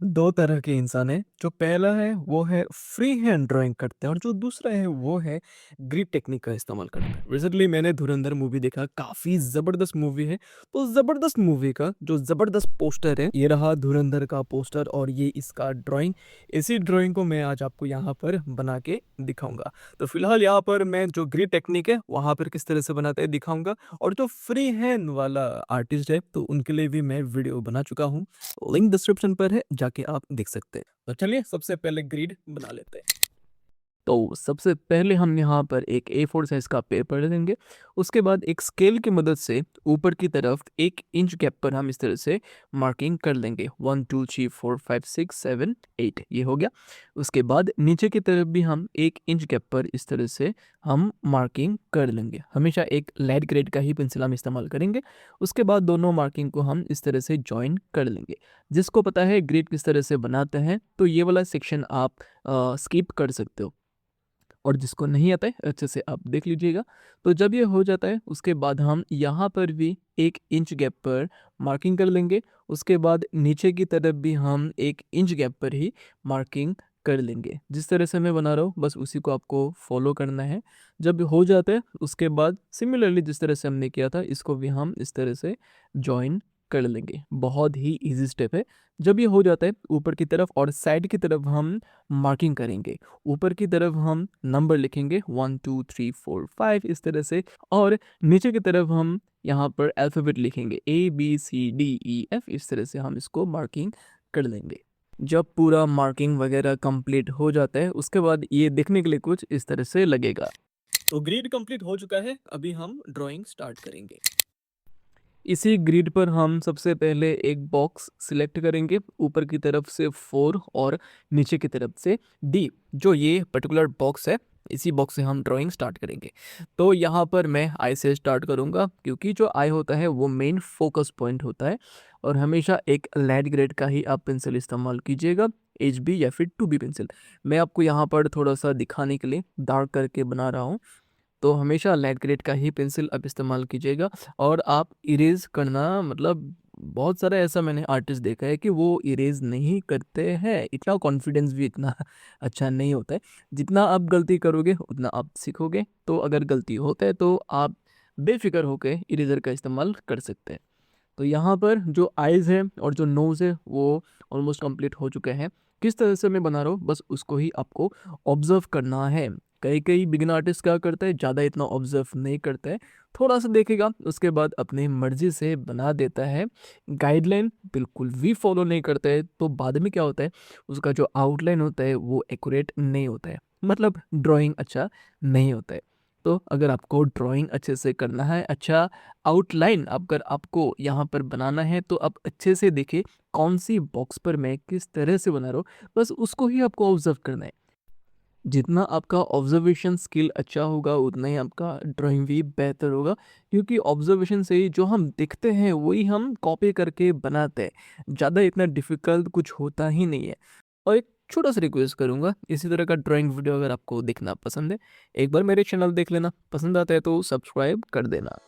दो तरह के इंसान हैं। जो पहला है वो है फ्री हैंड ड्राइंग करते हैं और जो दूसरा है वो है ग्रिड टेक्निक का इस्तेमाल करता है। रिसेंटली मैंने धुरंधर मूवी देखा, काफ़ी ज़बरदस्त मूवी है। तो ज़बरदस्त मूवी का जो ज़बरदस्त पोस्टर है, ये रहा धुरंधर का पोस्टर और ये इसका ड्राइंग। इसी ड्राइंग को मैं आज आपको यहाँ पर बना के दिखाऊंगा। तो फिलहाल यहाँ पर मैं जो ग्रिड टेक्निक है वहाँ पर किस तरह से बनाते हैं दिखाऊंगा, और जो फ्री हैंड वाला आर्टिस्ट है तो उनके लिए भी मैं वीडियो बना चुका हूँ। लिंक डिस्क्रिप्शन पर है, जाके आप देख सकते हैं। तो चलिए सबसे पहले ग्रिड बना लेते हैं। तो सबसे पहले हम यहाँ पर एक A4 साइज का पेपर लेंगे। उसके बाद एक स्केल की मदद से ऊपर की तरफ 1 इंच गैप पर हम इस तरह से मार्किंग कर लेंगे। 1 2 3 4 5 6 7 8 ये हो गया। उसके बाद नीचे की तरफ भी हम 1 इंच गैप पर इस तरह से हम मार्किंग कर लेंगे। हमेशा एक लाइट ग्रेड का ही पेंसिल हम इस्तेमाल करेंगे। उसके बाद दोनों मार्किंग को हम इस तरह से जॉइन कर लेंगे। जिसको पता है ग्रिड किस तरह से बनाते हैं तो ये वाला सेक्शन आप स्किप कर सकते हो, और जिसको नहीं आता है अच्छे से आप देख लीजिएगा। तो जब ये हो जाता है उसके बाद हम यहाँ पर भी 1 इंच गैप पर मार्किंग कर लेंगे। उसके बाद नीचे की तरफ भी हम 1 इंच गैप पर ही मार्किंग कर लेंगे। जिस तरह से मैं बना रहा हूँ बस उसी को आपको फॉलो करना है। जब हो जाता है उसके बाद सिमिलरली जिस तरह से हमने किया था इसको भी हम इस तरह से जॉइन कर लेंगे। बहुत ही इजी स्टेप है। जब ये हो जाता है ऊपर की तरफ और साइड की तरफ हम मार्किंग करेंगे। ऊपर की तरफ हम नंबर लिखेंगे 1 2 3 4 5 इस तरह से, और नीचे की तरफ हम यहाँ पर अल्फ़ाबेट लिखेंगे ABCDEF। इस तरह से हम इसको मार्किंग कर लेंगे। जब पूरा मार्किंग वगैरह कंप्लीट हो जाता है उसके बाद ये देखने के लिए कुछ इस तरह से लगेगा। तो ग्रिड कंप्लीट हो चुका है, अभी हम ड्राइंग स्टार्ट करेंगे। इसी ग्रिड पर हम सबसे पहले एक बॉक्स सिलेक्ट करेंगे, ऊपर की तरफ से 4 और नीचे की तरफ से D। जो ये पर्टिकुलर बॉक्स है इसी बॉक्स से हम ड्राइंग स्टार्ट करेंगे। तो यहाँ पर मैं आई से स्टार्ट करूँगा क्योंकि जो आई होता है वो मेन फोकस पॉइंट होता है, और हमेशा एक लाइट ग्रेड का ही आप पेंसिल इस्तेमाल कीजिएगा, HB या फिर 2B पेंसिल। मैं आपको यहाँ पर थोड़ा सा दिखाने के लिए डार्क करके बना रहा हूँ। तो हमेशा लाइट ग्रेड का ही पेंसिल आप इस्तेमाल कीजिएगा। और आप इरेज़ करना, मतलब बहुत सारा ऐसा मैंने आर्टिस्ट देखा है कि वो इरेज़ नहीं करते हैं। इतना कॉन्फिडेंस भी इतना अच्छा नहीं होता है। जितना आप गलती करोगे उतना आप सीखोगे। तो अगर गलती होता है तो आप बेफ़िक्र होकर इरेज़र का इस्तेमाल कर सकते हैं। तो यहाँ पर जो आइज़ है और जो नोज़ है वो ऑलमोस्ट कंप्लीट हो चुके हैं। किस तरह से मैं बना रहा हूँ बस उसको ही आपको ऑब्ज़र्व करना है। कई बिगिनर आर्टिस्ट क्या करता है, ज़्यादा इतना ऑब्ज़र्व नहीं करता है, थोड़ा सा देखेगा उसके बाद अपनी मर्ज़ी से बना देता है। गाइडलाइन बिल्कुल भी फॉलो नहीं करता है तो बाद में क्या होता है, उसका जो आउटलाइन होता है वो एक्यूरेट नहीं होता है, मतलब ड्राइंग अच्छा नहीं होता है। तो अगर आपको ड्राइंग अच्छे से करना है, अच्छा आउटलाइन अगर आपको यहाँ पर बनाना है तो आप अच्छे से देखिए कौन सी बॉक्स पर मैं किस तरह से बना रहा हूँ, बस उसको ही आपको ऑब्ज़र्व करना है। जितना आपका ऑब्जर्वेशन स्किल अच्छा होगा उतना ही आपका ड्राइंग भी बेहतर होगा, क्योंकि ऑब्जर्वेशन से ही जो हम देखते हैं वही हम कॉपी करके बनाते हैं। ज़्यादा इतना डिफ़िकल्ट कुछ होता ही नहीं है। और एक छोटा सा रिक्वेस्ट करूँगा, इसी तरह का ड्राइंग वीडियो अगर आपको देखना पसंद है, एक बार मेरे चैनल देख लेना, पसंद आता है तो सब्सक्राइब कर देना।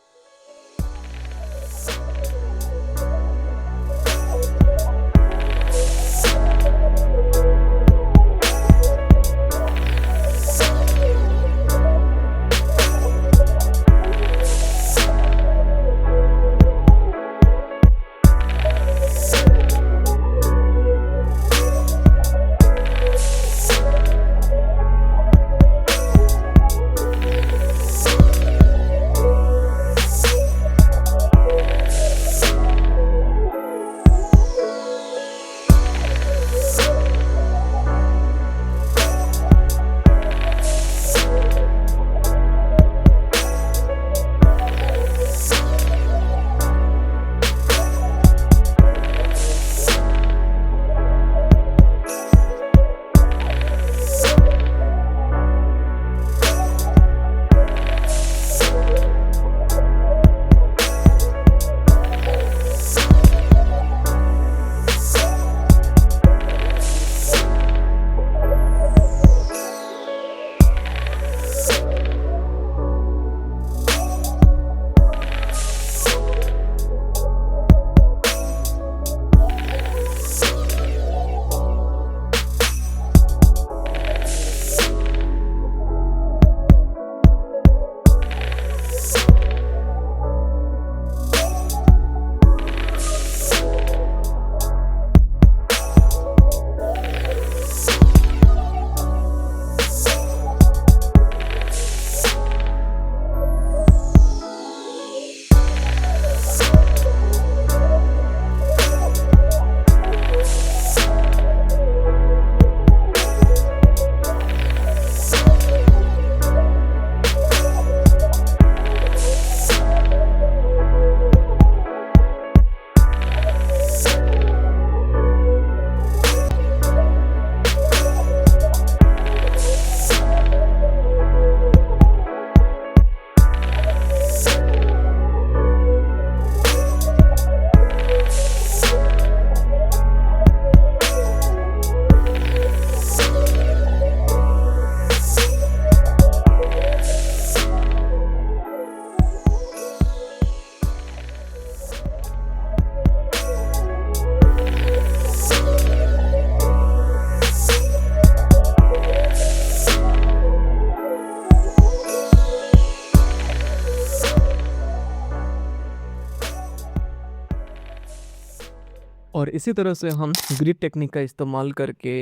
और इसी तरह से हम ग्रिड टेक्निक का इस्तेमाल करके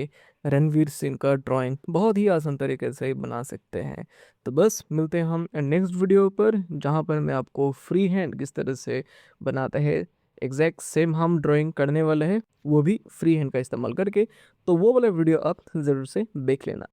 रणवीर सिंह का ड्राइंग बहुत ही आसान तरीके से बना सकते हैं। तो बस मिलते हैं हम नेक्स्ट वीडियो पर, जहाँ पर मैं आपको फ्री हैंड किस तरह से बनाते हैं एग्जैक्ट सेम हम ड्राइंग करने वाले हैं, वो भी फ्री हैंड का इस्तेमाल करके। तो वो वाला वीडियो आप ज़रूर से देख लेना।